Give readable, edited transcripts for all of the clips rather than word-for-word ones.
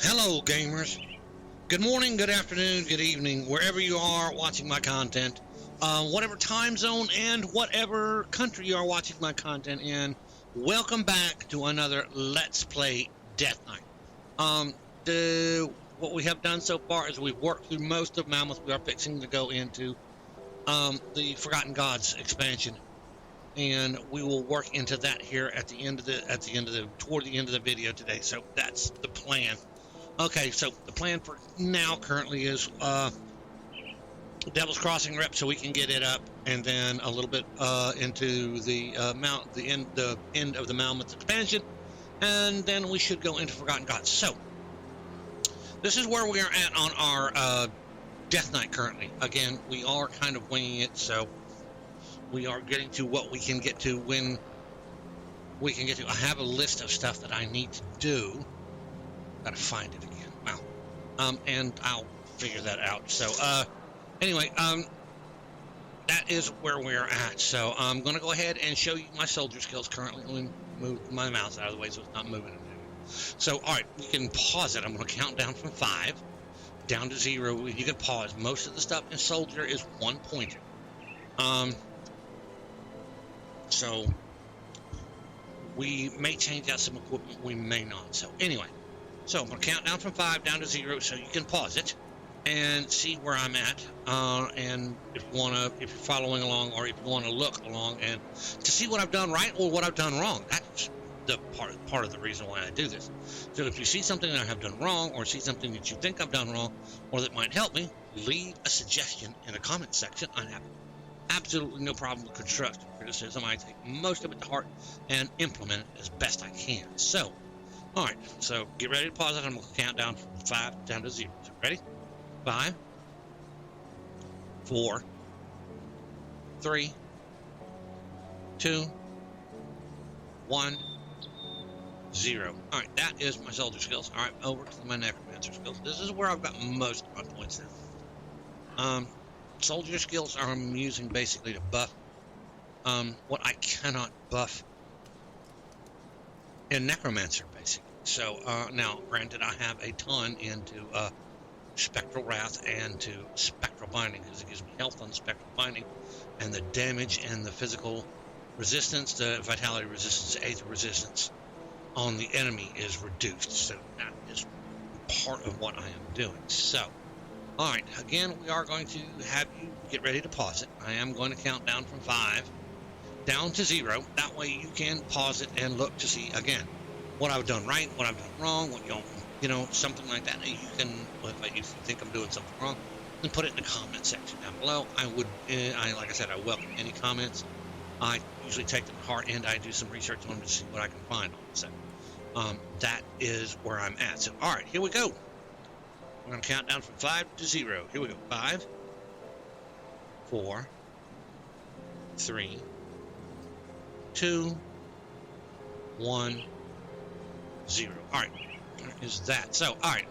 Hello, gamers. Good morning, good afternoon, good evening, wherever you are watching my content, whatever time zone and whatever country you are watching my content in. Welcome back to another Let's Play Death Knight. What we have done so far is we've worked through most of Mammoth. We are fixing to go into the Forgotten Gods expansion, and we will work into that here toward the end of the video today. So that's the plan. Okay, so the plan for now currently is Devil's Crossing rep, so we can get it up, and then a little bit into the end of the Mammoth expansion, and then we should go into Forgotten Gods. So this is where we are at on our Death Knight currently. Again, we are kind of winging it, so we are getting to what we can get to when we can get to. I have a list of stuff that I need to do. Gotta find it again. Wow. And I'll figure that out. So, anyway, that is where we're at. So I'm gonna go ahead and show you my soldier skills currently. Let me move my mouse out of the way so it's not moving. So, all right, you can pause it. I'm gonna count down from 5 down to 0. You can pause. Most of the stuff in soldier is 1 pointer. So we may change out some equipment. We may not. So anyway. So I'm going to count down from 5 down to 0, so you can pause it and see where I'm at. And if you're following along, or if you want to look along and to see what I've done right or what I've done wrong, that's the part of the reason why I do this. So if you see something that I have done wrong, or see something that you think I've done wrong, or that might help me, leave a suggestion in the comment section. I have absolutely no problem with constructive criticism. I take most of it to heart and implement it as best I can. So. All right, so get ready to pause it. I'm going to count down from 5 down to 0. So ready? 5, 4, 3, 2, 1, 0. All right, that is my soldier skills. All right, over to my necromancer skills. This is where I've got most of my points now. Soldier skills I'm using basically to buff what I cannot buff in necromancer, basically. So now, granted, I have a ton into spectral wrath and to spectral binding, because it gives me health on spectral binding, and the damage and the physical resistance, the vitality resistance, aether resistance on the enemy is reduced. So that is part of what I am doing. So, all right, again, we are going to have you get ready to pause it. I am going to count down from 5 down to 0. That way you can pause it and look to see, again, what I've done right, what I've done wrong, what something like that. You can, if you think I'm doing something wrong, then put it in the comment section down below. Like I said, I welcome any comments. I usually take them to heart, and I do some research on them to see what I can find on it. So that is where I'm at. So, all right, here we go. We're going to count down from 5 to 0. Here we go. 5, 4, 3, 2, 1, 0. All right, there is that. So, all right,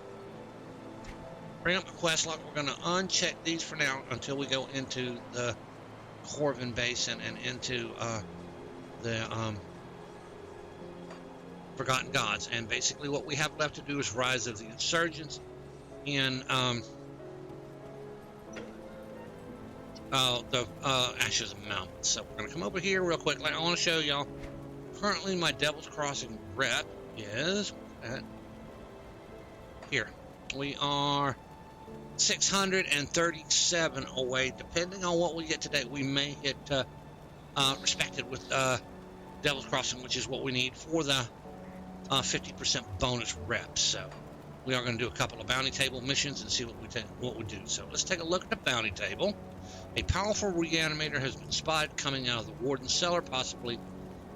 bring up the quest log. We're going to uncheck these for now until we go into the Corvin Basin and into the Forgotten Gods. And basically what we have left to do is Rise of the Insurgents in the Ashes of Mammoth. So we're going to come over here real quick. I want to show y'all. Currently, my Devil's Crossing rep is here. We are 637 away. Depending on what we get today, we may hit respected with Devil's Crossing, which is what we need for the 50% bonus rep. So we are going to do a couple of bounty table missions and see what we do. So let's take a look at the bounty table. A powerful reanimator has been spotted coming out of the Warden's cellar, possibly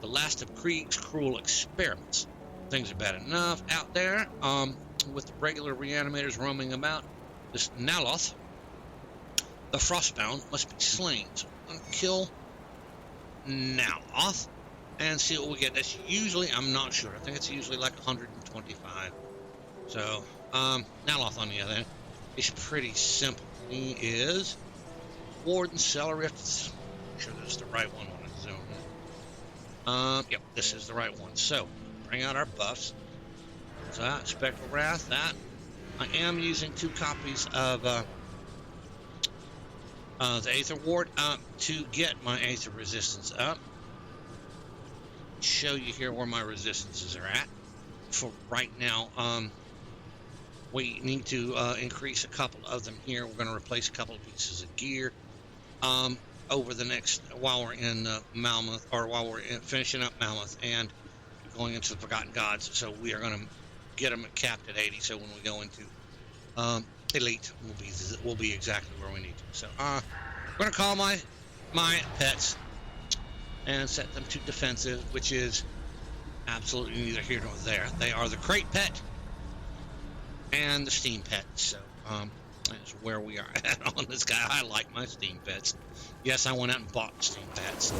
the last of Krieg's cruel experiments. Things are bad enough out there with the regular reanimators roaming about. This Naloth, the Frostbound, must be slain. So I'm going to kill Naloth and see what we get. That's usually, I'm not sure, I think it's usually like 125. So, Naloth on the other end is pretty simple. He is Warden Cellar. Make sure this is the right one when I zoom in. Yep, this is the right one. So, bring out our buffs. So that Spectral Wrath, that I am using 2 copies of the Aether Ward to get my Aether resistance up. Show you here where my resistances are at. For right now, we need to increase a couple of them here. We're going to replace a couple of pieces of gear over the next, while we're in Malmoth, or while we're finishing up Malmoth and going into the Forgotten Gods. So we are going to get them capped at 80. So when we go into Elite, we'll be exactly where we need to. So we're going to call my pets and set them to defensive, which is absolutely neither here nor there. They are the crate pet and the steam pet. So that's where we are at on this guy. I like my steam pets. Yes, I went out and bought steam pets.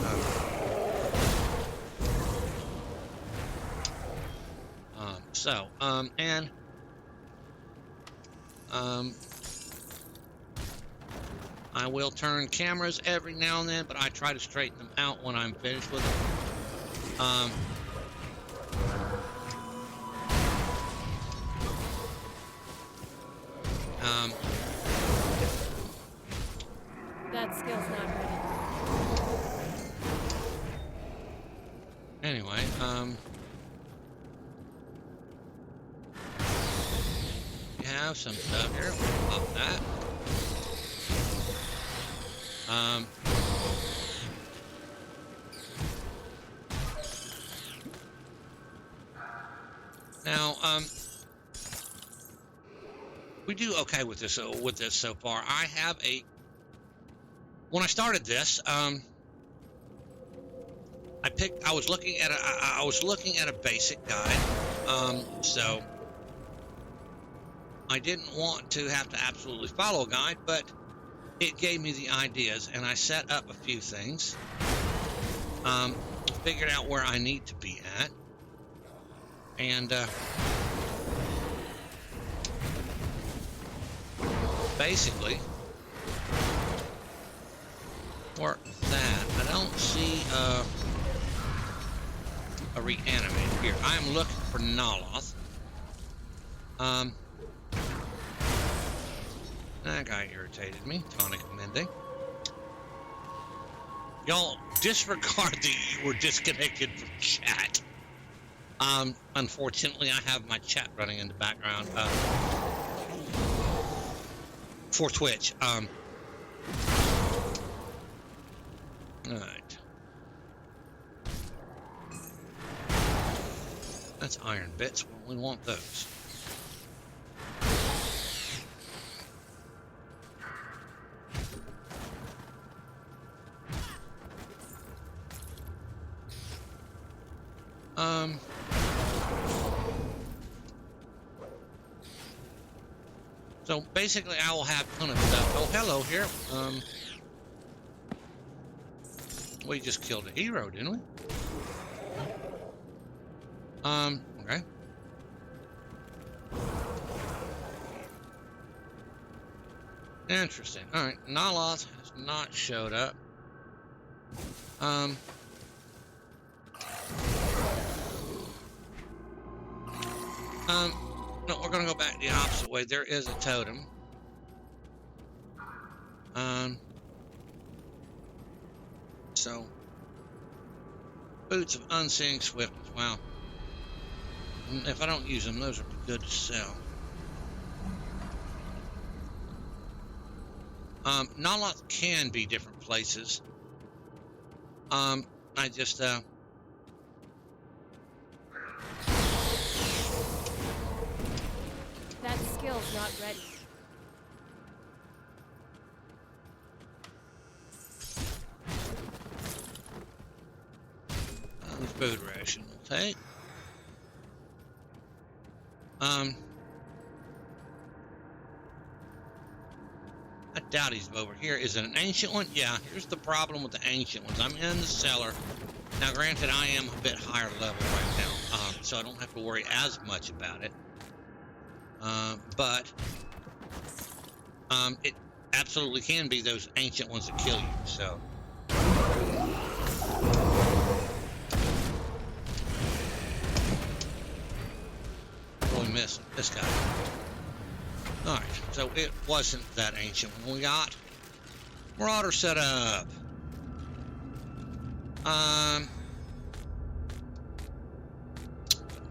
I will turn cameras every now and then, but I try to straighten them out when I'm finished with them. That skill's not ready. Anyway, we have some stuff here. We'll pop that. Now, we do okay with this so far. When I started this, I was looking at a basic guide, so I didn't want to have to absolutely follow a guide, but it gave me the ideas, and I set up a few things, figured out where I need to be at, and basically work that. I don't see a reanimator here. I am looking for Noloth. That guy irritated me. Tonic Mending. Y'all disregard that you were disconnected from chat. Unfortunately, I have my chat running in the background for Twitch. Alright. That's iron bits. We want those. So basically I will have a ton of stuff. Oh, hello here. We just killed a hero, didn't we? Okay. Interesting. Alright, Noloth has not showed up. No, we're gonna go back the opposite way. There is a totem. So boots of unseeing swiftness. Wow. If I don't use them, those would be good to sell. Noloth can be different places. I just that skill's not ready. The food ration will take. I doubt he's over here. Is it an ancient one? Yeah, here's the problem with the ancient ones. I'm in the cellar. Now, granted, I am a bit higher level right now, so I don't have to worry as much about it. But it absolutely can be those ancient ones that kill you, so. Really missing? This guy. Alright, so it wasn't that ancient when we got Marauder set up. I'm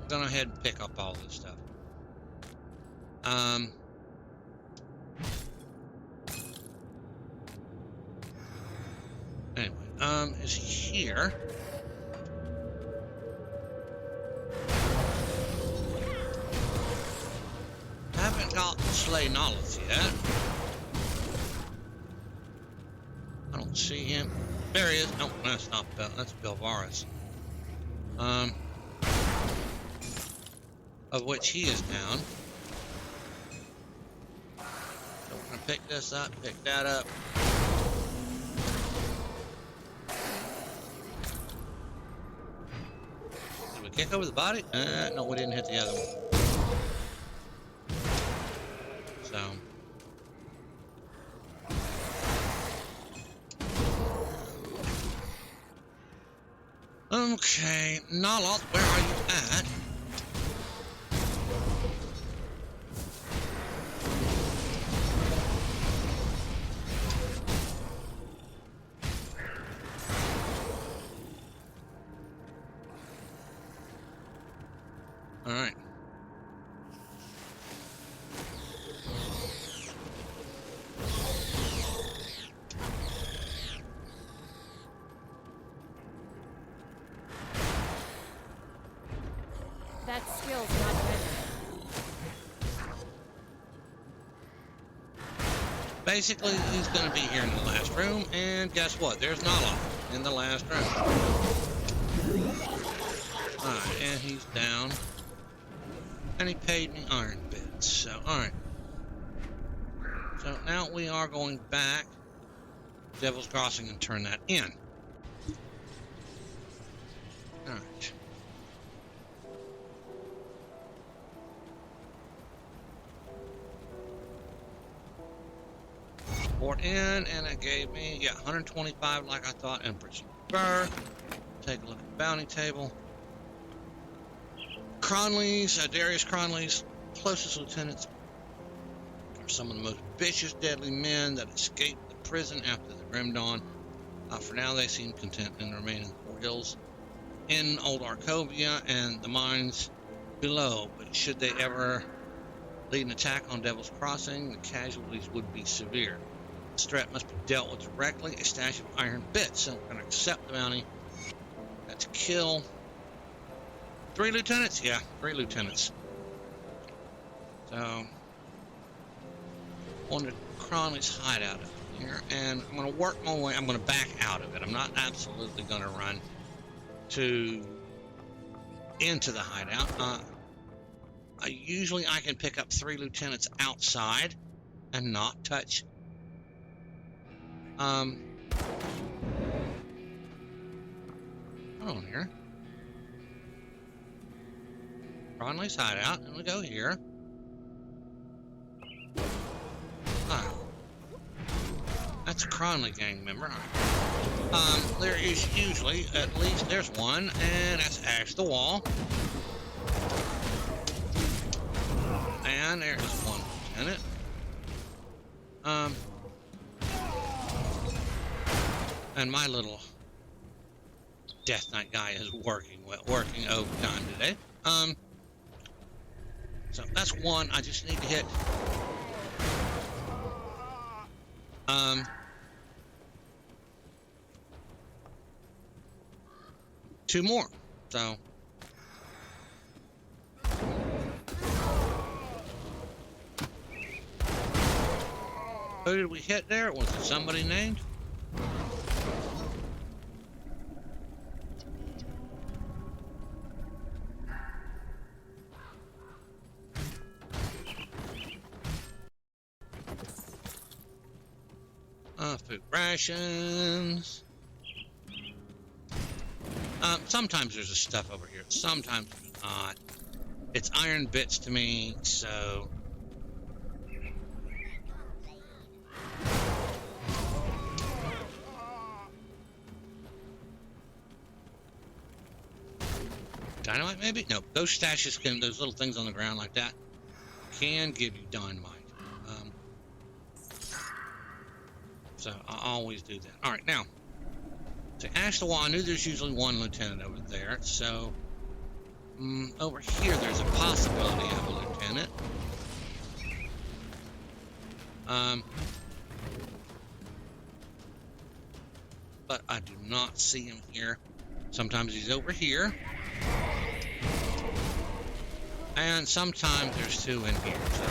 gonna head and pick up all this stuff. Anyway, is here. Haven't got Slay Nolith yet. I don't see him. There he is. No, that's not Bel. That's Belvaris. Of which he is down. So we're gonna pick this up, pick that up. Did we kick over the body? No, we didn't hit the other one. So. Okay, Naloth, where are you at? All right. That skill's not ready. Basically, he's going to be here in the last room, and guess what? There's Naloth in the last room. Alright, and he's down. And he paid me iron bits, so alright. So now we are going back to Devil's Crossing and turn that in. Alright. Port in, and it gave me, 125 like I thought, Empress Burr. Take a look at the bounty table. Cronley's, Darius Cronley's closest lieutenants are some of the most vicious, deadly men that escaped the prison after the Grim Dawn. For now, they seem content in remaining Four Hills in Old Arcovia and the mines below. But should they ever lead an attack on Devil's Crossing, the casualties would be severe. This threat must be dealt with directly. A stash of iron bits. So we're going to accept the bounty. That's kill 3 lieutenants. Yeah, 3 lieutenants. So on to Cronley's hideout up here, and I'm going to work my way. I'm going to back out of it. I'm not absolutely going to run into the hideout. Usually I can pick up 3 lieutenants outside and not touch. Hold on here. Cronley's hideout, and we go here. That's a Cronley gang member. There is usually, at least there's one, and that's Ash the Wall. And there is one lieutenant. And my little Death Knight guy is working overtime today. So that's one. I just need to hit. 2 more. So. Who did we hit there? Was it somebody named? Food rations. Sometimes there's a stuff over here. Sometimes there's not. It's iron bits to me, so. Dynamite, maybe? No, those stashes can, those little things on the ground like that, can give you dynamite. So I always do that. All right, now, to ask the wall, I knew there's usually one lieutenant over there. So over here, there's a possibility of a lieutenant. But I do not see him here. Sometimes he's over here. And sometimes there's two in here. So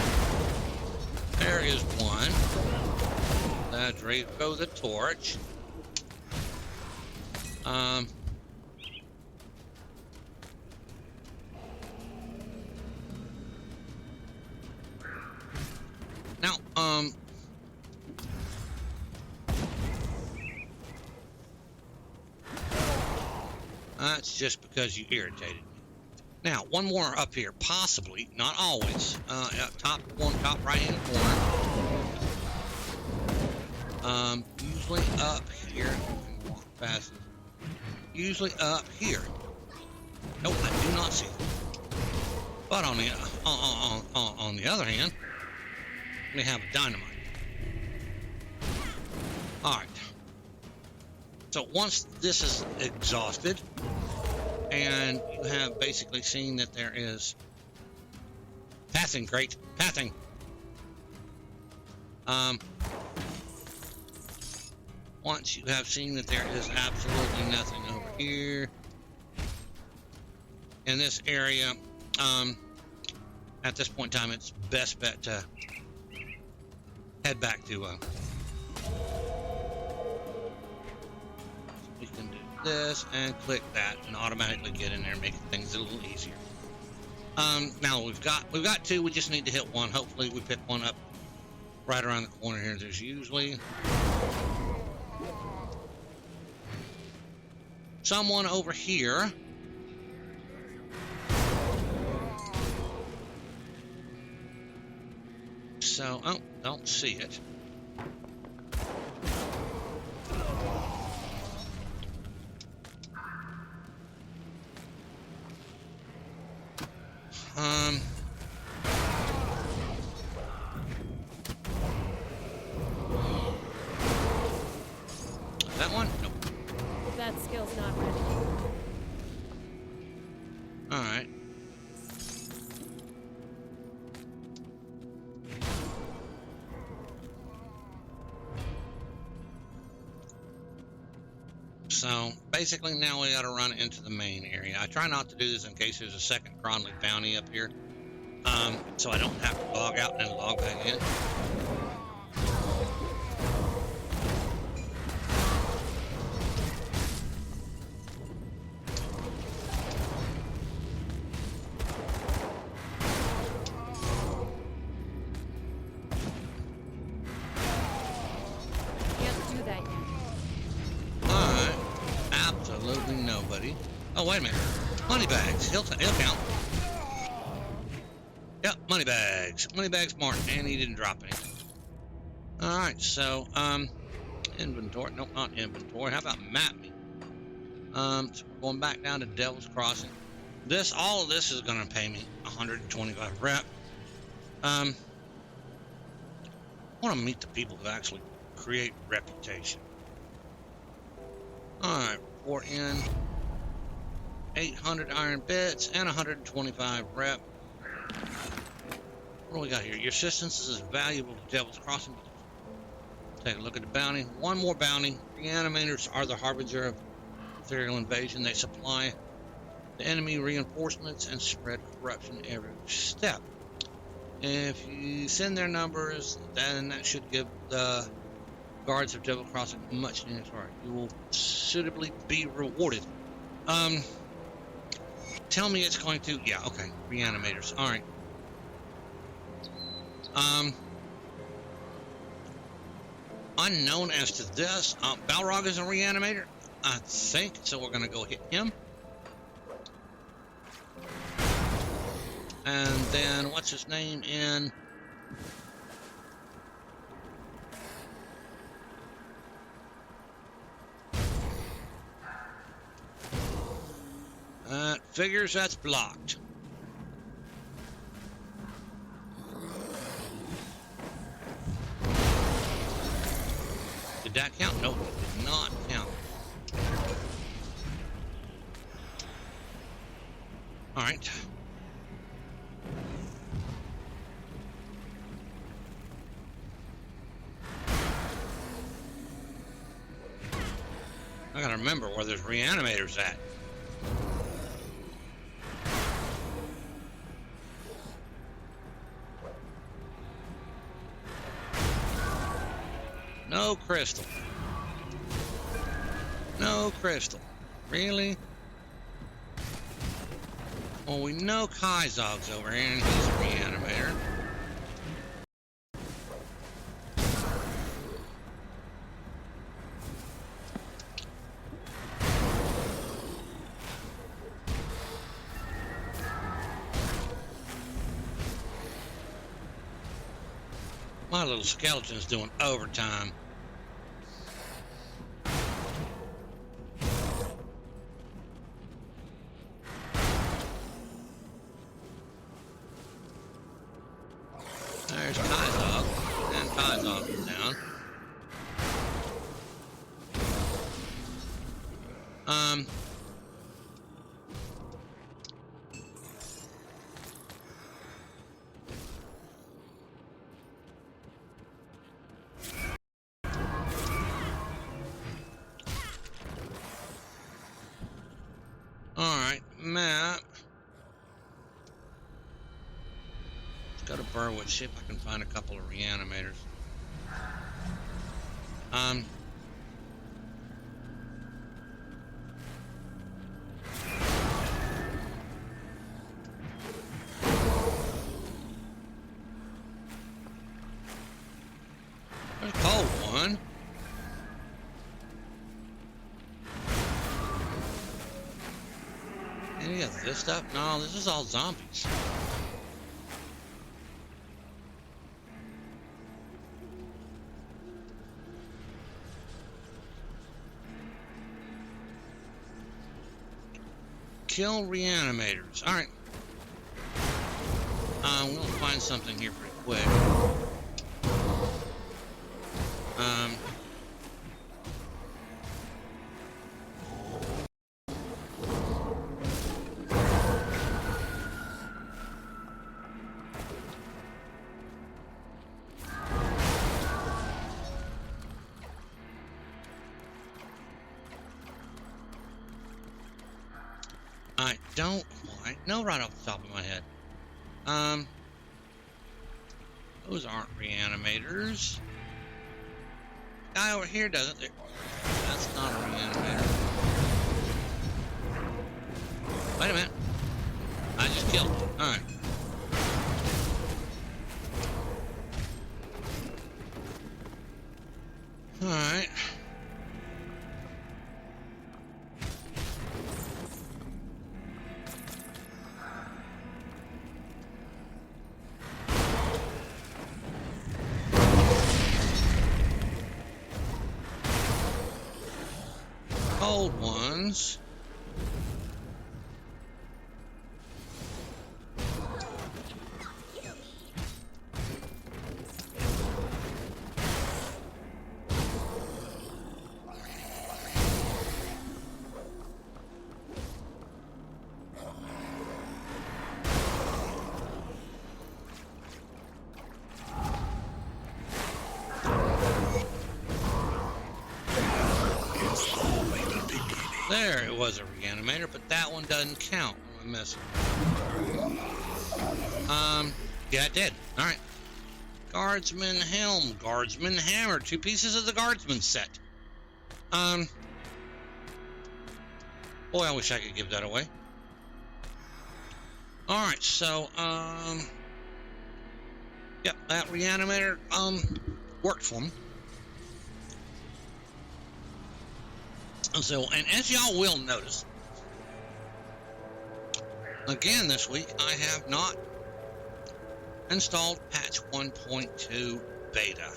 there is one. That's Draco the Torch. Now, that's just because you irritated me. Now, one more up here, possibly, not always. Top right-hand corner. Usually up here. Walk past it. Usually up here. Nope, I do not see it. But on the other hand, we have a dynamite. All right. So once this is exhausted, and you have basically seen that there is pathing, great pathing. Once you have seen that there is absolutely nothing over here in this area, at this point in time, it's best bet to head back to. We can do this and click that and automatically get in there, making things a little easier. Now we've got two. We just need to hit one. Hopefully, we pick one up right around the corner here. There's usually someone over here. So, oh, don't see it. That one? Nope. That skill's not ready. All right. So basically now we got to run into the main area. I try not to do this in case there's a second Cronley bounty up here, so I don't have to log out and log back in. Nobody. Oh, wait a minute. Money bags. He'll count. Yep, money bags. Money bags marked, and he didn't drop anything. All right, so inventory. Nope, not inventory. How about map me? So we're going back down to Devil's Crossing. All of this is going to pay me 125 rep. I want to meet the people who actually create reputation. All right. Report in 800 iron bits and 125 rep. What do we got here? Your assistance is valuable to Devil's Crossing. Take a look at the bounty. One more bounty. Reanimators are the harbinger of ethereal invasion. They supply the enemy reinforcements and spread corruption every step. If you send their numbers, then that should give the guards of Devil Crossing much needed sorry. You will suitably be rewarded. Tell me it's going to. Yeah, okay. Reanimators. All right. Unknown as to this, Balrog is a reanimator, I think. So we're going to go hit him. And then what's his name in? Figures that's blocked. Did that count? Nope, it did not count. All right. I gotta remember where there's reanimators at. No crystal. No crystal. Really? Well, we know Kaizog's over here and he's a reanimator. My little skeleton's doing overtime. There's Kaizog, and Kaizog is down. Alright, map. Let's go to Burwood, see if I can find a couple of reanimators. There's a cold one. Any of this stuff? No, this is all zombies. Kill reanimators. Alright. We'll find something here pretty quick. I don't quite know right off the top of my head. Those aren't reanimators. Guy over here doesn't. That's not a reanimator. Wait a minute. I just killed it. Alright. Alright. Cold ones. There, it was a reanimator, but that one doesn't count. What am I missing? Yeah, it did. Alright. Guardsman helm, guardsman hammer, 2 pieces of the guardsman set. Boy, I wish I could give that away. Alright, so, yep, that reanimator, worked for me. So, and as y'all will notice, again this week, I have not installed patch 1.2 beta.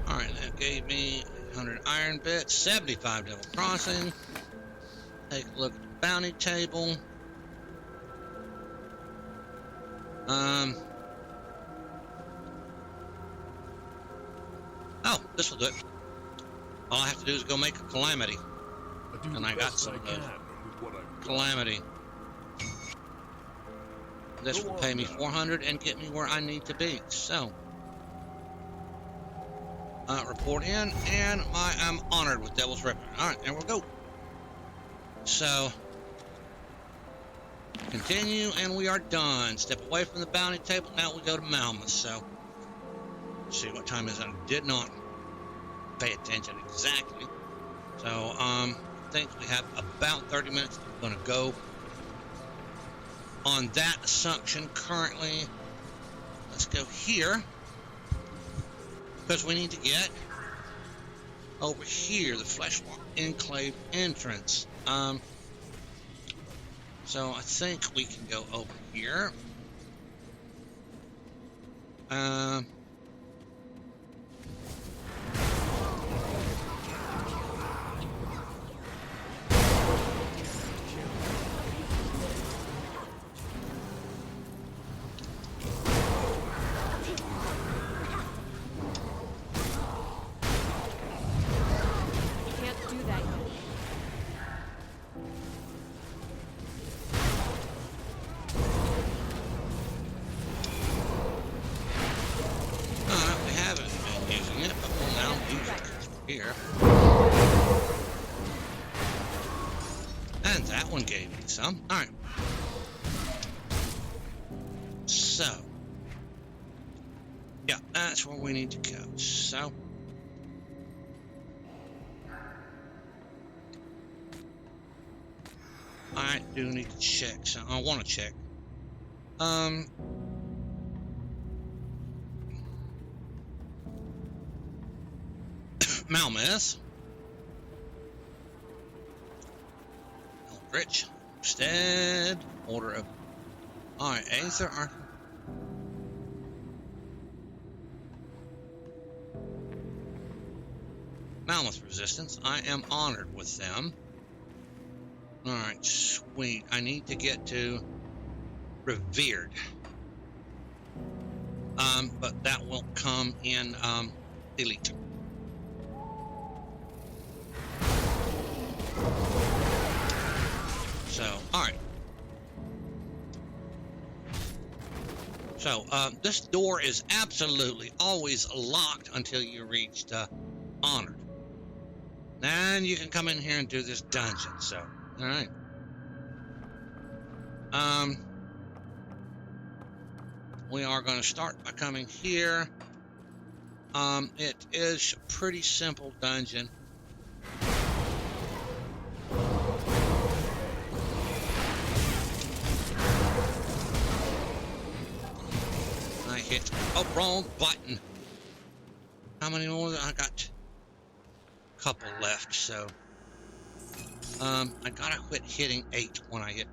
Alright, that gave me 100 iron bits, 75 Devil Crossing. Take a look at the bounty table. Oh, this will do it. All I have to do is go make a calamity. And I got some of those. Calamity. This will pay me 400 and get me where I need to be. So, report in, and I am honored with Devil's Ribbon. All right, there we go. So, continue, and we are done. Step away from the bounty table. Now we go to Malmus. So, let's see what time is it. I did not pay attention exactly. So, I think we have about 30 minutes. I'm going to go on that assumption currently. Let's go here, because we need to get over here, the Fleshwalk Enclave entrance. So I think we can go over here. Here. And that one gave me some. Alright. So. Yeah, that's where we need to go. So. I do need to check. So I want to check. Malmus, Eldritch, Stead, Order of. Alright, Aether are. Malmus Resistance, I am honored with them. Alright, sweet. I need to get to Revered. But that will come in Elite. So, alright. So, this door is absolutely always locked until you reach Honored. Then you can come in here and do this dungeon, so, alright. We are going to start by coming here. It is a pretty simple dungeon. Hit. Oh, wrong button. How many more? I got a couple left, so I gotta quit hitting 8 when I hit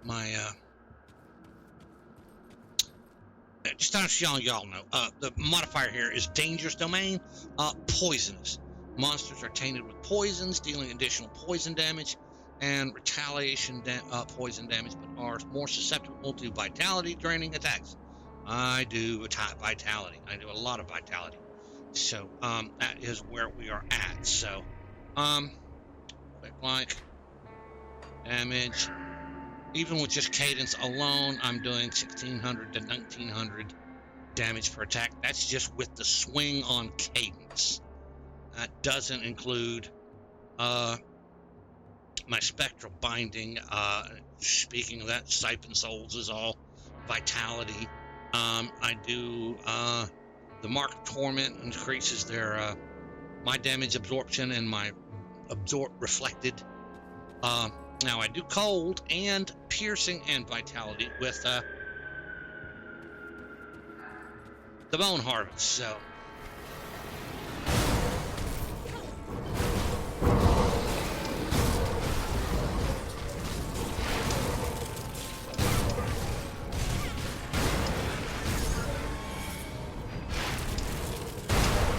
my just to let y'all know, the modifier here is Dangerous Domain, Poisonous. Monsters are tainted with poisons, dealing additional poison damage and retaliation poison damage, but are more susceptible to vitality draining attacks. I do vitality. I do a lot of vitality. So that is where we are at. So quick like damage. Even with just cadence alone, I'm doing 1600 to 1900 damage per attack. That's just with the swing on cadence. That doesn't include my spectral binding. Speaking of that, Siphon Souls is all vitality. I do the Mark of Torment increases their my damage absorption and my reflected. Now I do cold and piercing and vitality with the Bone Harvest. So.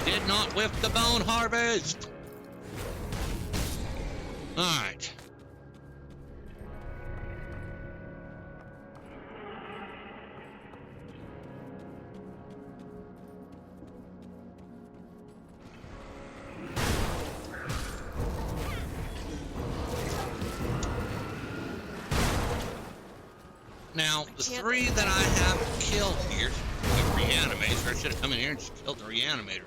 Did not whip the Bone Harvest. All right. Now, the three that I have killed here, the reanimators, I should have come in here and just killed the reanimators.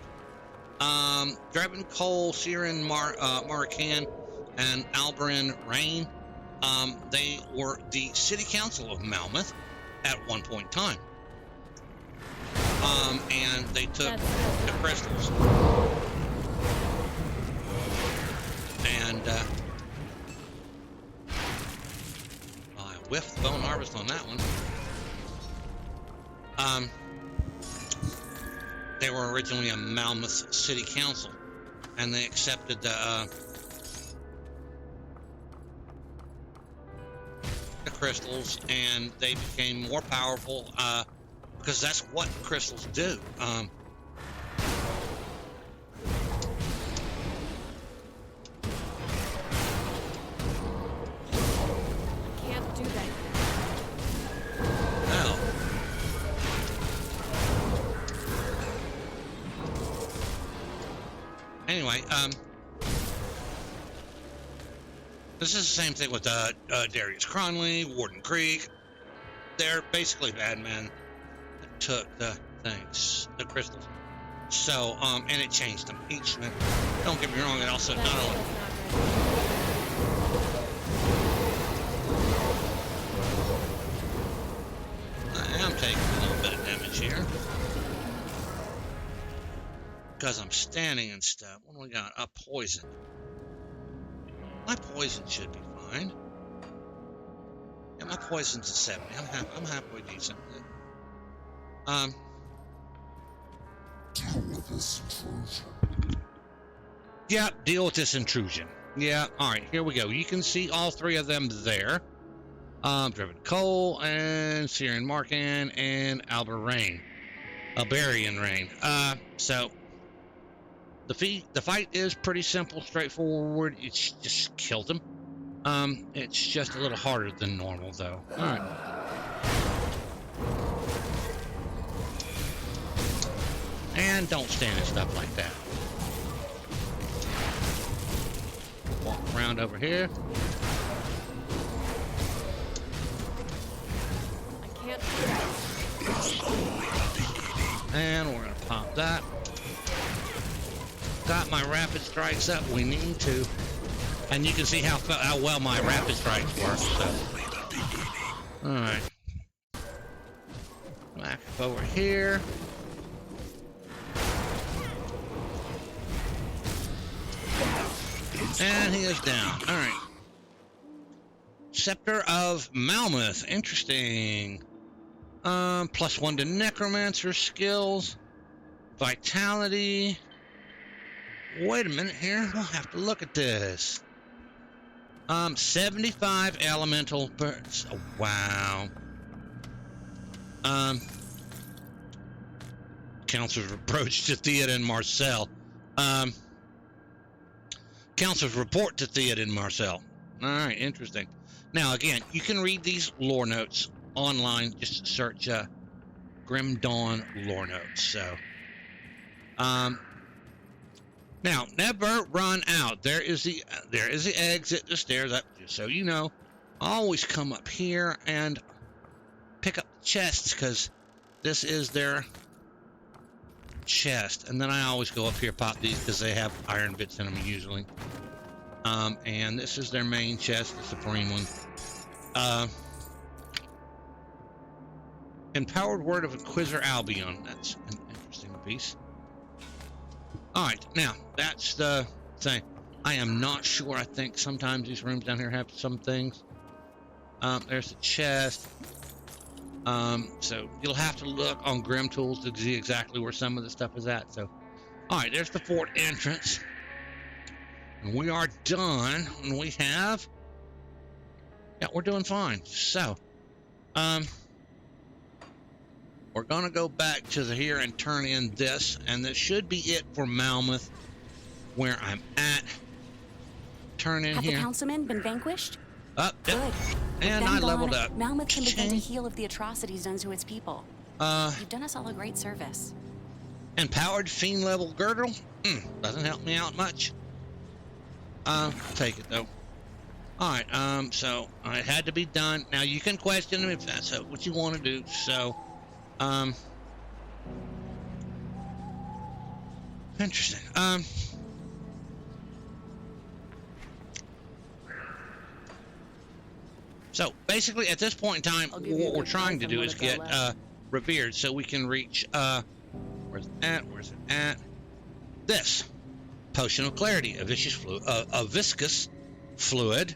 Drebin Cole, Siren Marcan, and Alberin Rain, they were the city council of Malmuth at one point in time. And they took the crystals. And, I whiffed the bone harvest on that one. They were originally a Malmuth city council, and they accepted the crystals, and they became more powerful because that's what crystals do. Can't do that. Well, anyway, this is the same thing with Darius Cronley, Warden Creek. They're basically bad men that took the things, the crystals. So, and it changed them. Don't get me wrong, it also not only. I am taking a little bit of damage here. Because I'm standing and stuff. What do we got? A poison. My poison should be fine. Yeah, my poison's a 70. I'm halfway decent. Deal with this intrusion. Yeah, deal with this intrusion. Yeah, alright, here we go. You can see all three of them there. Drebin Cole and Siren Marcan and Alberian Rain. So the fight is pretty simple, straightforward. It's just killed him. It's just a little harder than normal, though. All right. And don't stand and stuff like that. Walk around over here. I can't do that. And we're gonna pop that. Got my rapid strikes up. We need to, and you can see how well my rapid strikes work. So, all right, back up over here. And he is down. All right. Scepter of Malmuth. Interesting. +1 to necromancer skills. Vitality. Wait a minute here. We'll have to look at this. 75 elemental bursts. Oh, wow. Counselor's approach to Theoden and Marcel. Counselor's report to Theoden and Marcel. All right, interesting. Now, again, you can read these lore notes online. Just search Grim Dawn lore notes. So, now, never run out. There is the exit, the stairs up. Just so you know, always come up here and pick up the chests, because this is their chest. And then I always go up here, pop these, because they have iron bits in them usually. And this is their main chest, the supreme one. Empowered Word of Inquisitor Albion. That's an interesting piece. Alright, now, that's the thing. I am not sure. I think sometimes these rooms down here have some things. There's the chest. So you'll have to look on Grim Tools to see exactly where some of the stuff is at. So, alright, there's the fort entrance. And we are done. And we have... Yeah, we're doing fine. So, we're going to go back to here and turn in this, and this should be it for Malmuth, where I'm at. turn in Have here. the councilmen been vanquished? Up, Good. yep. With And them I leveled gone, up. Malmuth can begin to Ching. heal of the atrocities done to its people. You've done us all a great service. Empowered fiend level girdle. Doesn't help me out much. I'll take it though. Alright, so it had to be done. Now you can question them if that's what you want to do. So, interesting. So basically at this point in time, I'll give you what a we're good trying to price do on is what I get, got left. revered so we can reach, where's it at? This. Potion of Clarity, a viscous fluid,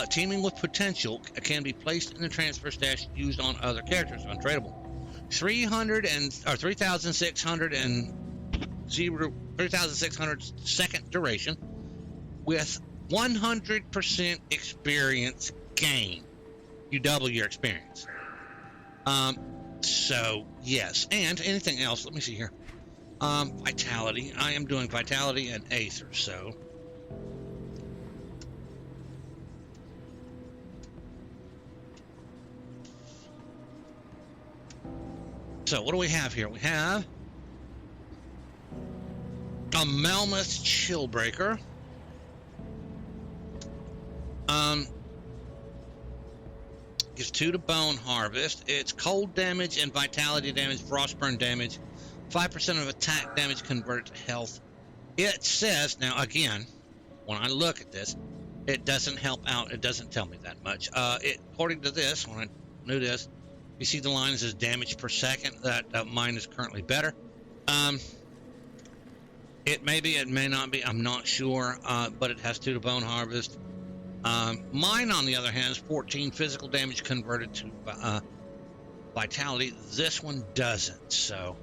teeming with potential, can be placed in the transfer stash used on other characters, untradeable. 3,600 second duration with 100% experience gain. You double your experience. So yes, and anything else? Let me see here. Vitality. I am doing Vitality and Aether, so. So what do we have here? We have a Malmuth Chillbreaker. Gives 2 to Bone Harvest. It's cold damage and vitality damage, frostburn damage. 5% of attack damage converted to health. It says, now again, when I look at this, it doesn't help out. It doesn't tell me that much. According to this, when I knew this, you see the line says damage per second. That mine is currently better. It may be, it may not be. I'm not sure. But it has 2 to Bone Harvest. Mine, on the other hand, is 14 physical damage converted to vitality. This one doesn't. So,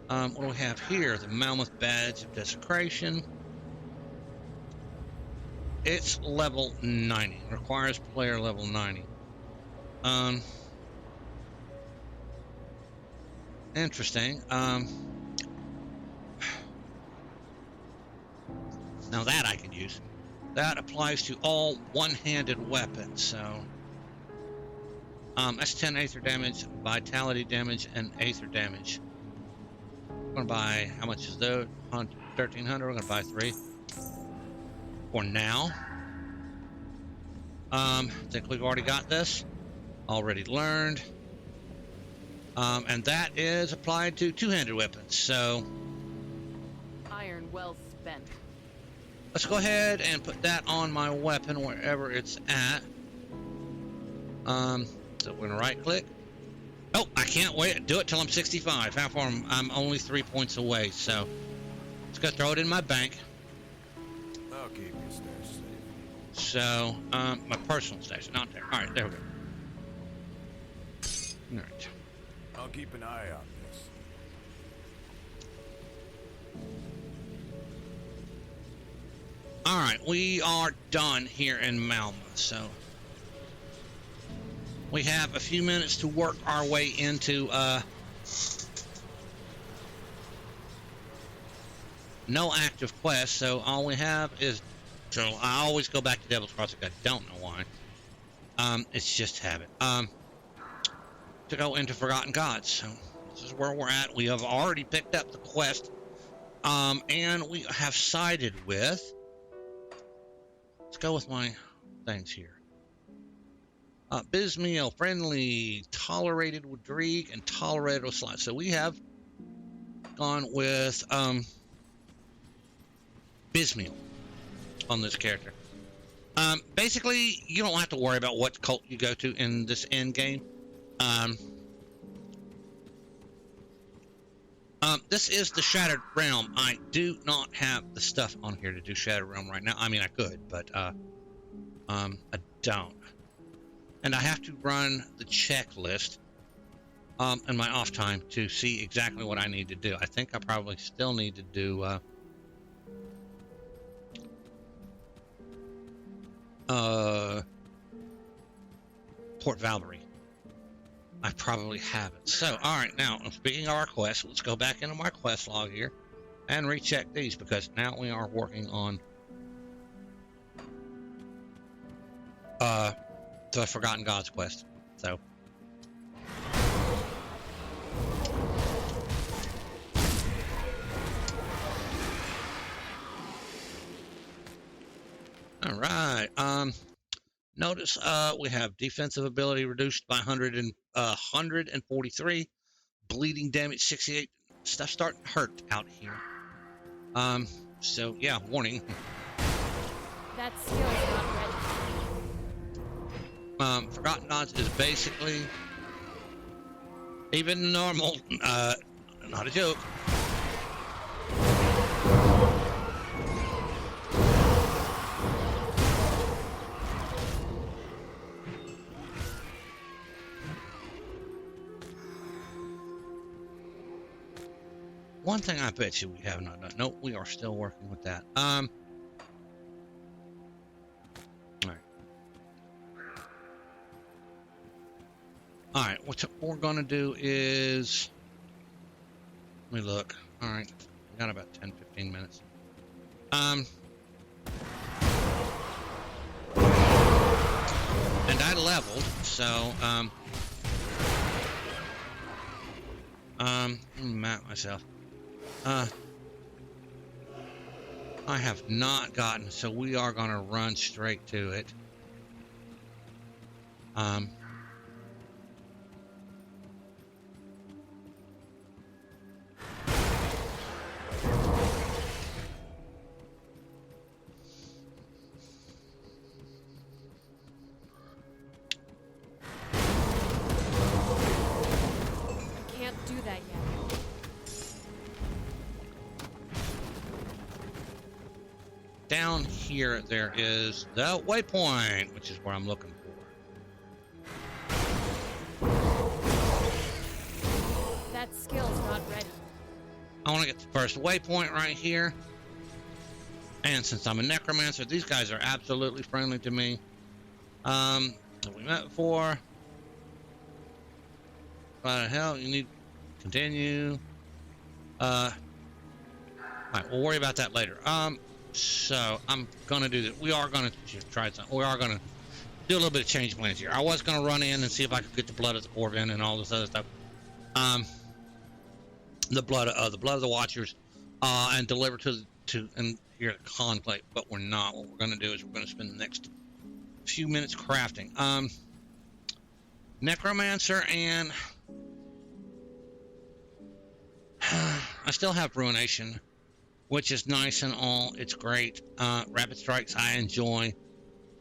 what do we have here? The Malmuth Badge of Desecration. It's level 90. Requires player level 90. Interesting. Now that I could use. That applies to all one-handed weapons, so that's 10 Aether damage, Vitality damage, and Aether damage. I'm gonna buy, how much is that? 1,300. We're gonna buy 3 for now. I think we've already got this. Already learned. And that is applied to two-handed weapons. So Iron well spent. let's go ahead and put that on my weapon wherever it's at. So we're gonna right click. Oh, I can't wait. Do it till I'm 65. How far? I'm only 3 points away. So let's go throw it in my bank. I'll keep your stash safe. So my personal stash, not there. All right, there we go. All right. I'll keep an eye on this. All right, we are done here in Malmuth. So we have a few minutes to work our way into no active quest. So all we have is, so I always go back to Devil's Crossing. I don't know why. It's just habit. To go into Forgotten Gods. So this is where we're at. We have already picked up the quest, and we have sided with. Let's go with my things here. Bismeal, friendly, tolerated with Dreeg, and tolerated with Slide. So we have gone with Bismeal on this character. Basically, you don't have to worry about what cult you go to in this end game. This is the Shattered Realm. I do not have the stuff on here to do Shattered Realm right now. I mean, I could, but I don't. And I have to run the checklist in my off time to see exactly what I need to do. I think I probably still need to do Port Valkyrie. I probably haven't. So, all right, now, speaking of our quest, let's go back into my quest log here and recheck these, because now we are working on the Forgotten Gods quest. So. All right. Notice we have defensive ability reduced by 143, bleeding damage 68. Stuff starting to hurt out here. So yeah, warning. That skill is not ready. Forgotten Gods is basically even normal. Not a joke. One thing I bet you we have not done. Nope, we are still working with that. All right. All right, what we're going to do is... Let me look. All right, we got about 10, 15 minutes. And I leveled, so... let me map myself. I have not gotten, so we are going to run straight to it. I can't do that yet. Down here, there is the waypoint, which is where I'm looking for. That skill's not ready. I want to get the first waypoint right here. And since I'm a necromancer, these guys are absolutely friendly to me. We met before. What the hell? You need to continue. Alright, we'll worry about that later. So I'm gonna do that. We are gonna try something. We are gonna do a little bit of change plans here. I was gonna run in and see if I could get the blood of the Corvin and all this other stuff. The blood of the Watchers, and deliver to here at Conclave. But we're not. What we're gonna do is we're gonna spend the next few minutes crafting. Necromancer and I still have Ruination, which is nice and all. It's great. Rapid Strikes I enjoy,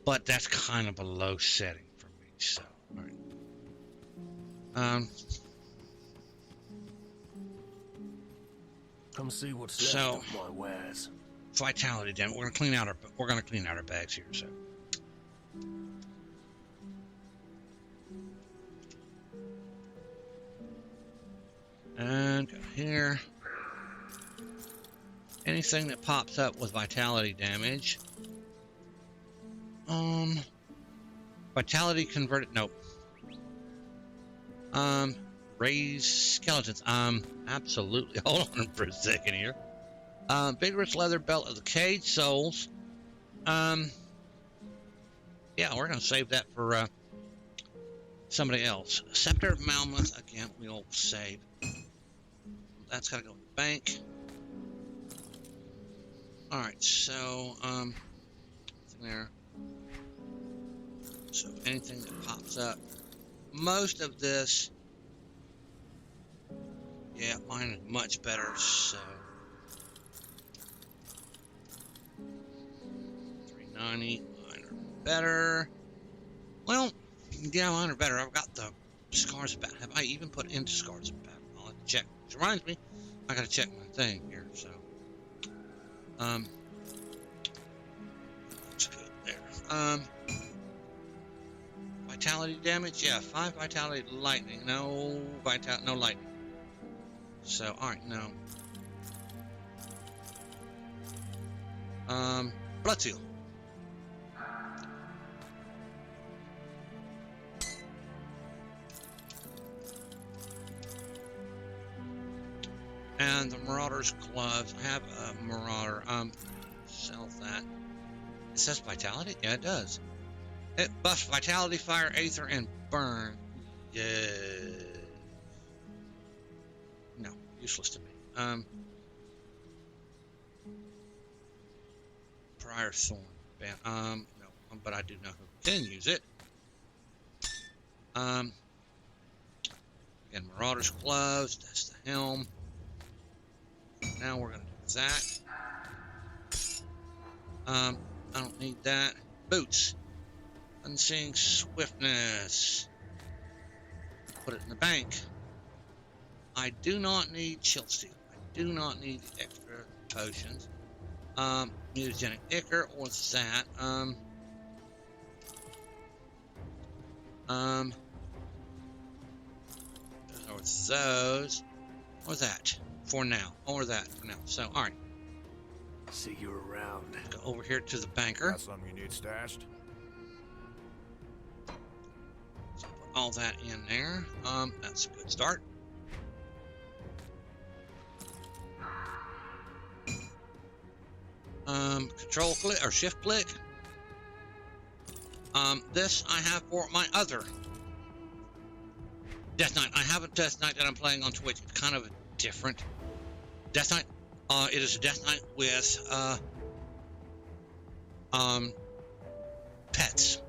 but that's kind of a low setting for me. So, all right. Come see what's left of my wares. Vitality damage. We're gonna clean out our bags here. So. And go here. Anything that pops up with vitality damage. Vitality converted. Nope. Raise skeletons. Absolutely. Hold on for a second here. Vigorous leather belt of the caged souls. Yeah, we're gonna save that for somebody else. Scepter of Malmuth. Again, we'll save. That's gotta go in the bank. Alright, so, there. So, anything that pops up. Most of this, yeah, mine is much better, so. 390, mine are better. Well, yeah, mine are better. I've got the Scars of Battle. Have I even put into Scars of Battle? I'll have to check. Which reminds me, I gotta check my thing here, so. That's good there. Vitality damage, yeah, 5 vitality, lightning, no lightning. So, alright, no. Blood seal. And the Marauder's gloves. I have a Marauder. Sell that. It says vitality? Yeah, it does. It buffs Vitality, Fire, Aether, and Burn. Yeah. No, useless to me. Prior Thorn. No, but I do know who can use it. Again, Marauder's Gloves. That's the helm. Now we're gonna do that. I don't need that. Boots. Unseeing Swiftness. Put it in the bank. I do not need Chill Steel. I do not need extra potions. Mutagenic Ichor or that. Or those. Or that. For now. Or that for now. So, alright. See you around. Go over here to the banker. Got something you need stashed? So put all that in there. That's a good start. Control click or shift click. This I have for my other Death Knight. I have a Death Knight that I'm playing on Twitch. It's kind of different. Death Knight. It is a Death Knight with pets.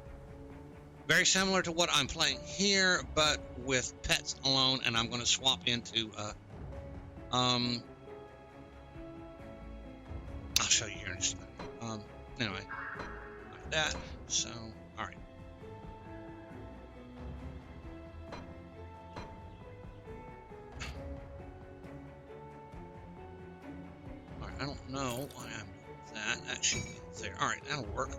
Very similar to what I'm playing here, but with pets alone. And I'm going to swap into I'll show you here in just a minute. Anyway, like that. So, all right. All right. I don't know why I'm doing that. That should be there. All right, that'll work.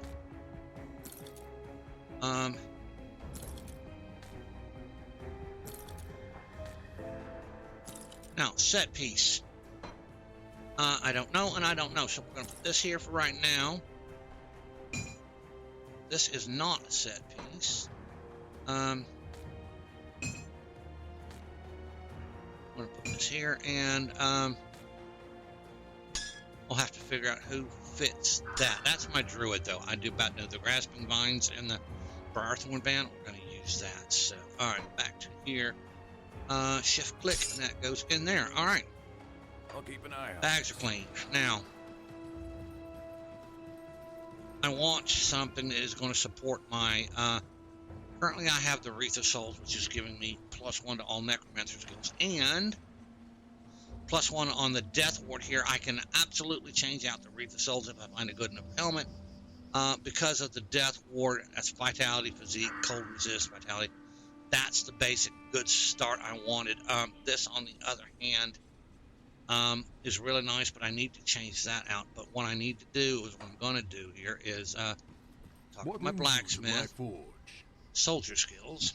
Now set piece. I don't know, and I don't know. So we're going to put this here for right now. This is not a set piece. I'm going to put this here, and we'll have to figure out who fits that. That's my druid, though. I do about know the grasping vines and the Briarthorn band. We're going to use that. So, all right, back to here. Shift click, and that goes in there. All right. I'll keep an eye out. Bags are clean. Now, I want something that is going to support my, currently I have the Wreath of Souls, which is giving me +1 to all Necromancer skills, and +1 on the Death Ward here. I can absolutely change out the Wreath of Souls if I find a good enough helmet. Because of the Death Ward, that's Vitality, Physique, Cold Resist, Vitality. That's the basic good start I wanted. This, on the other hand, is really nice, but I need to change that out. But what I need to do is what I'm going to do here is talk to my blacksmith, soldier skills.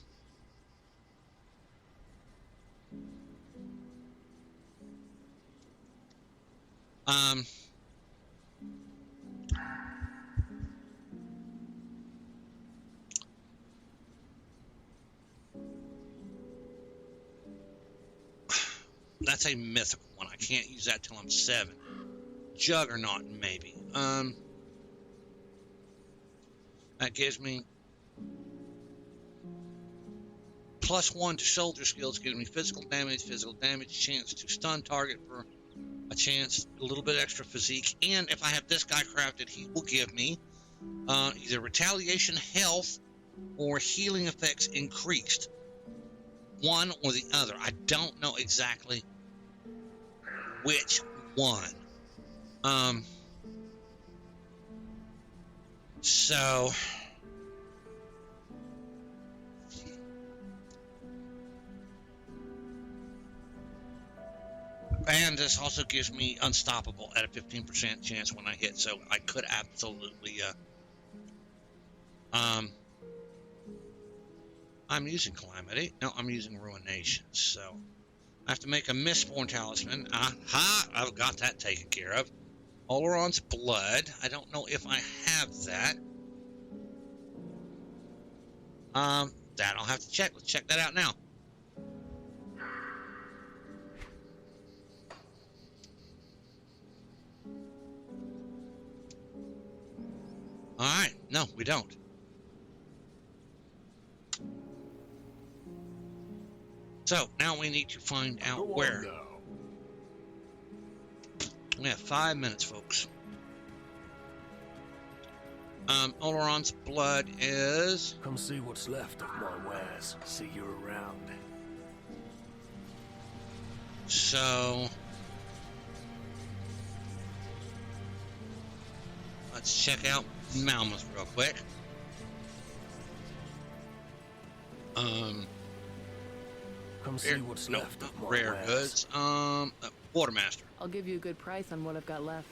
That's a mythical one. I can't use that till I'm 7. Juggernaut, maybe. That gives me +1 to soldier skills, gives me physical damage, chance to stun target for a chance, a little bit extra physique, and if I have this guy crafted, he will give me either retaliation, health, or healing effects increased. One or the other. I don't know exactly which one. So and this also gives me unstoppable at a 15% chance when I hit, so I could absolutely I'm using Calamity. No, I'm using Ruination. So I have to make a Mistborn Talisman. Aha! I've got that taken care of. Oleron's Blood. I don't know if I have that. That I'll have to check. Let's check that out now. All right. No, we don't. So now we need to find out Go on where. now. We have 5 minutes, folks. Oleron's blood is... Come see what's left of my wares. See you around. So... let's check out Malmuth real quick. Come see what's left of my rare wares. goods. Quartermaster. I'll give you a good price on what I've got left.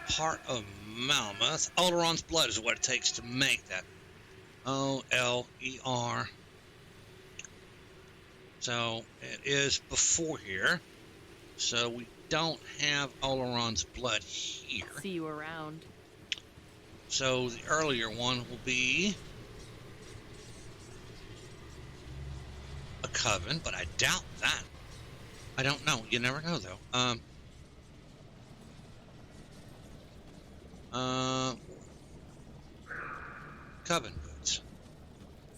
Heart of Malmuth. Oleron's blood is what it takes to make that. O-L-E-R. So it is before here. So we don't have Oleron's blood here. See you around. So the earlier one will be a coven, but I doubt that. I don't know. You never know, though. Coven goods.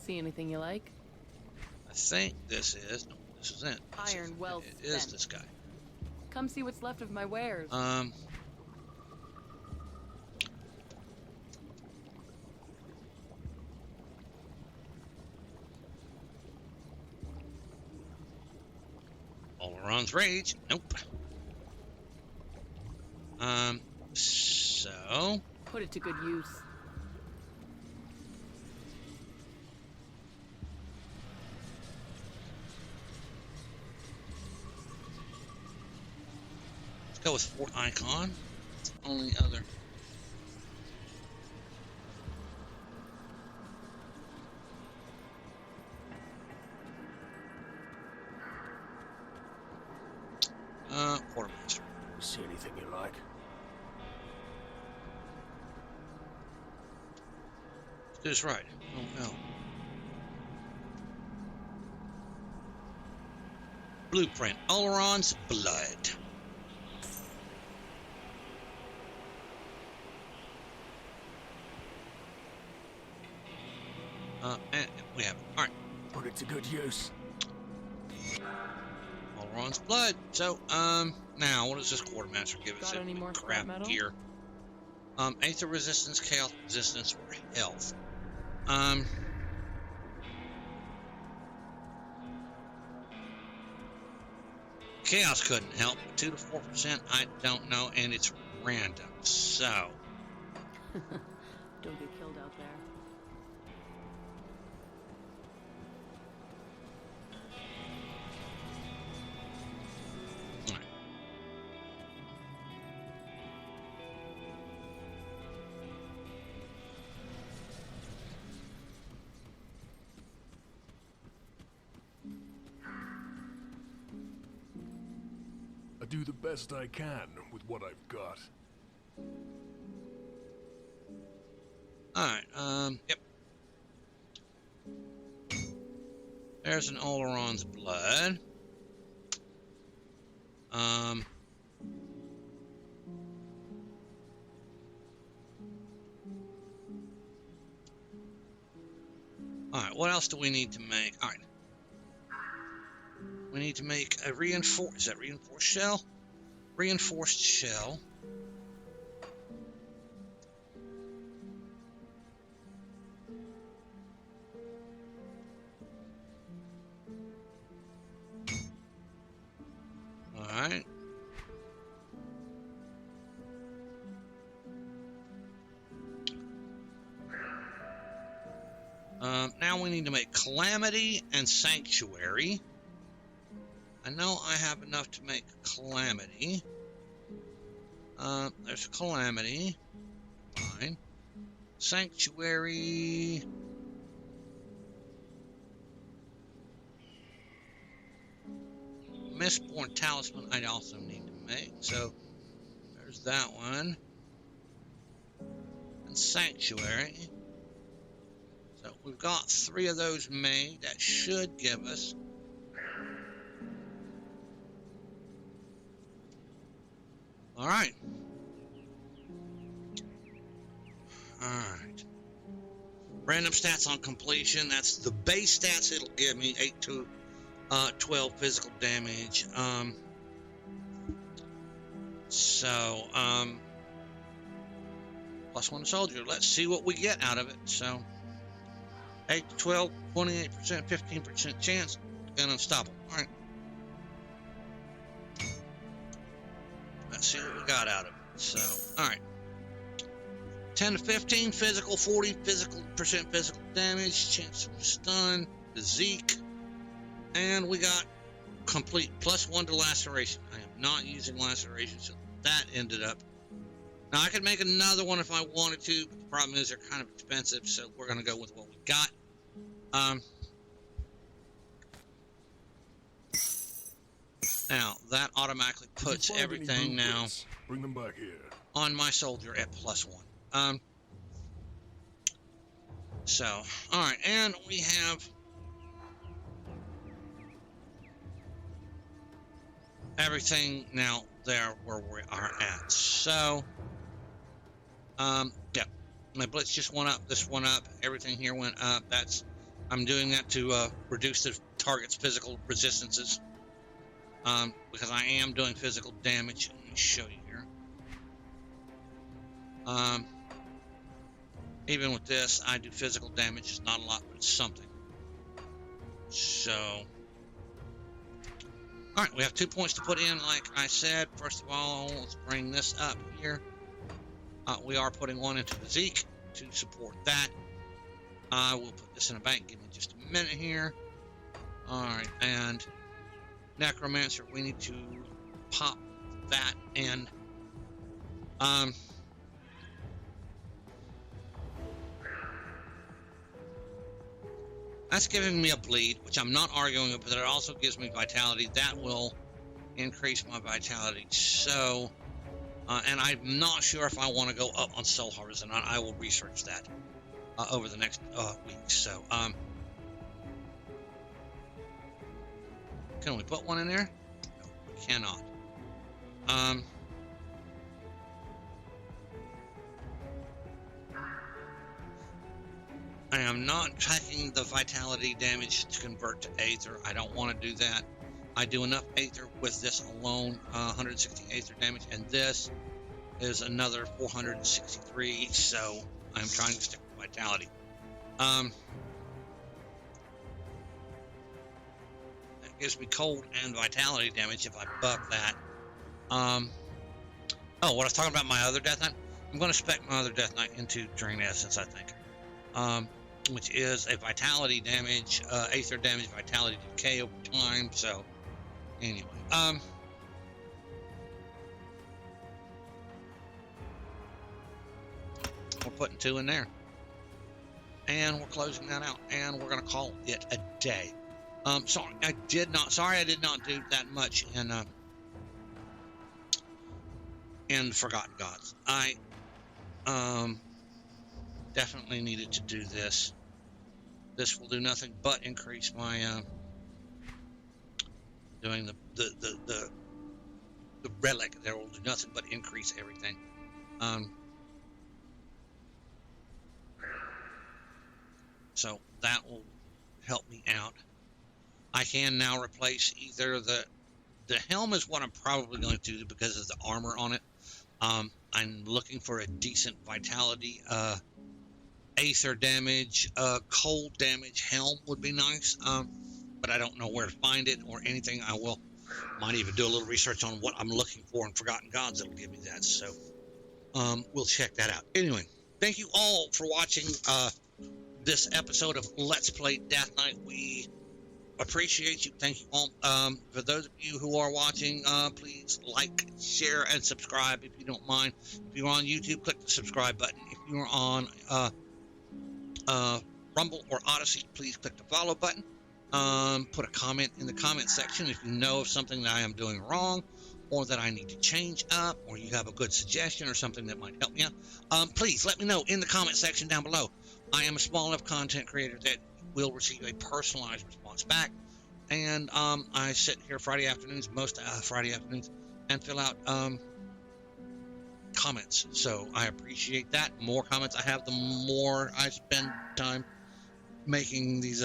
See anything you like? I think this is. No, this is it. Iron well It is spent. this guy. Come see what's left of my wares. Oleron's Rage. Nope. So Put it to good use. let's go with Fort Icon. It's the only other. Quartermaster. See anything you like? Let's do this right. Oh no. Blueprint. Oleron's blood. And we have it. All right. Put it to good use. Oleron's blood. So, now what does this quartermaster give us? Got any more Crap scrap metal? gear. Aether resistance, chaos resistance, or health. Chaos couldn't help. 2 to 4%, I don't know, and it's random. So, Don't get killed out there. all right. I do the best I can with what I've got. Alright, yep. There's an Oleron's blood. Alright, what else do we need to make? Alright. We need to make a reinforced, is that reinforced shell? Reinforced shell. Alright. Now we need to make Calamity and Sanctuary. I know I have enough to make Calamity. There's Calamity. Fine. Sanctuary. Mistborn Talisman I also need to make. So there's that one. And Sanctuary. So we've got 3 of those made. That should give us All right. All right. Random stats on completion. That's the base stats. It'll give me 8 to 12 physical damage. Plus 1 soldier. Let's see what we get out of it. So 8 to 12, 28%, 15% chance. And unstoppable. All right. Let's see what we got out of it. So, all right. 10 to 15 physical, 40% physical damage, chance of stun, physique, and we got complete plus 1 to laceration. I am not using laceration, so that ended up. Now I could make another one if I wanted to, but the problem is they're kind of expensive, so we're going to go with what we got. Now that automatically puts everything now Bring them back here. on my soldier at plus 1. So, all right, and we have everything now there where we are at. So, yeah, my blitz just went up, this went up, everything here went up. I'm doing that to reduce the target's physical resistances, because I am doing physical damage. Let me show you here. Even with this, I do physical damage. It's not a lot, but it's something. So, all right, we have 2 points to put in, like I said. First of all, let's bring this up here. We are putting 1 into physique to support that. I will put this in a bank. Give me just a minute here. All right, and necromancer, we need to pop that in. That's giving me a bleed, which I'm not arguing with, but it also gives me vitality. That will increase my vitality. So, and I'm not sure if I want to go up on Soul Harvest or not. I will research that over the next week. So, can we put 1 in there? No, we cannot. I am not checking the vitality damage to convert to Aether. I don't want to do that. I do enough Aether with this alone, 160 Aether damage, and this is another 463, so I'm trying to stick with vitality. That gives me cold and vitality damage if I buff that. Oh, what I was talking about, my other Death Knight? I'm going to spec my other Death Knight into Drain Essence, I think. Which is a vitality damage, Aether damage, vitality decay over time. So, anyway, we're putting 2 in there, and we're closing that out, and we're gonna call it a day. Sorry, I did not do that much in Forgotten Gods. I definitely needed to do this. This will do nothing but increase my doing the relic. There will do nothing but increase everything. So that will help me out. I can now replace either the helm is what I'm probably going to do because of the armor on it. I'm looking for a decent vitality, Aether damage, cold damage helm would be nice, but I don't know where to find it or anything. Might even do a little research on what I'm looking for in Forgotten Gods that'll give me that, so we'll check that out. Anyway, thank you all for watching this episode of Let's Play Death Knight. We appreciate you. Thank you all. For those of you who are watching, please like, share, and subscribe if you don't mind. If you're on YouTube, click the subscribe button. If you're on Rumble or Odyssey, please click the follow button. Put a comment in the comment section if you know of something that I am doing wrong or that I need to change up, or you have a good suggestion or something that might help me out. Please let me know in the comment section down below. I am a small enough content creator that will receive a personalized response back, and I sit here Friday afternoons, most Friday afternoons, and fill out comments. So I appreciate that. The more comments I have, the more I spend time making these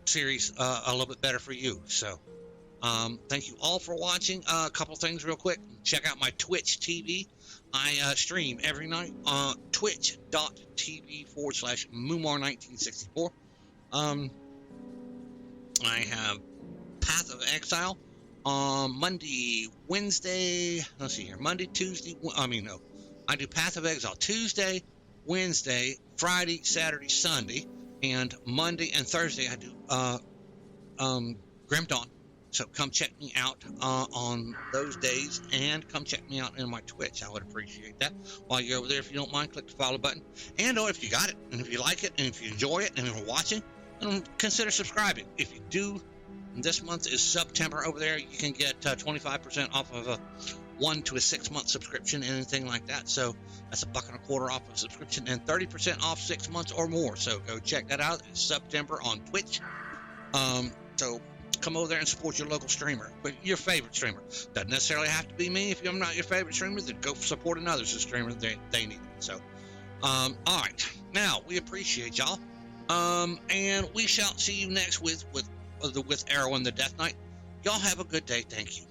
series a little bit better for you. So thank you all for watching. A couple things real quick. Check out my Twitch TV. I stream every night on twitch.tv/Mumar1964. I have Path of Exile on Monday, Wednesday. Let's see here. Monday, Tuesday. I do Path of Exile Tuesday, Wednesday, Friday, Saturday, Sunday, and Monday and Thursday I do Grim Dawn. So come check me out on those days, and come check me out in my Twitch. I would appreciate that. While you're over there, if you don't mind, click the follow button. And or if you got it, and if you like it, and if you enjoy it, and if you're watching, then consider subscribing. If you do, this month is September over there. You can get 25% off of a 1 to 6 month subscription, anything like that. So that's $1.25 off of subscription, and 30% off 6 months or more. So go check that out. It's September on Twitch. So come over there and support your local streamer, but your favorite streamer. Doesn't necessarily have to be me. If I'm not your favorite streamer, then go support another streamer. They need it. So, all right. Now we appreciate y'all, and we shall see you next with Arrow and the Death Knight. Y'all have a good day. Thank you.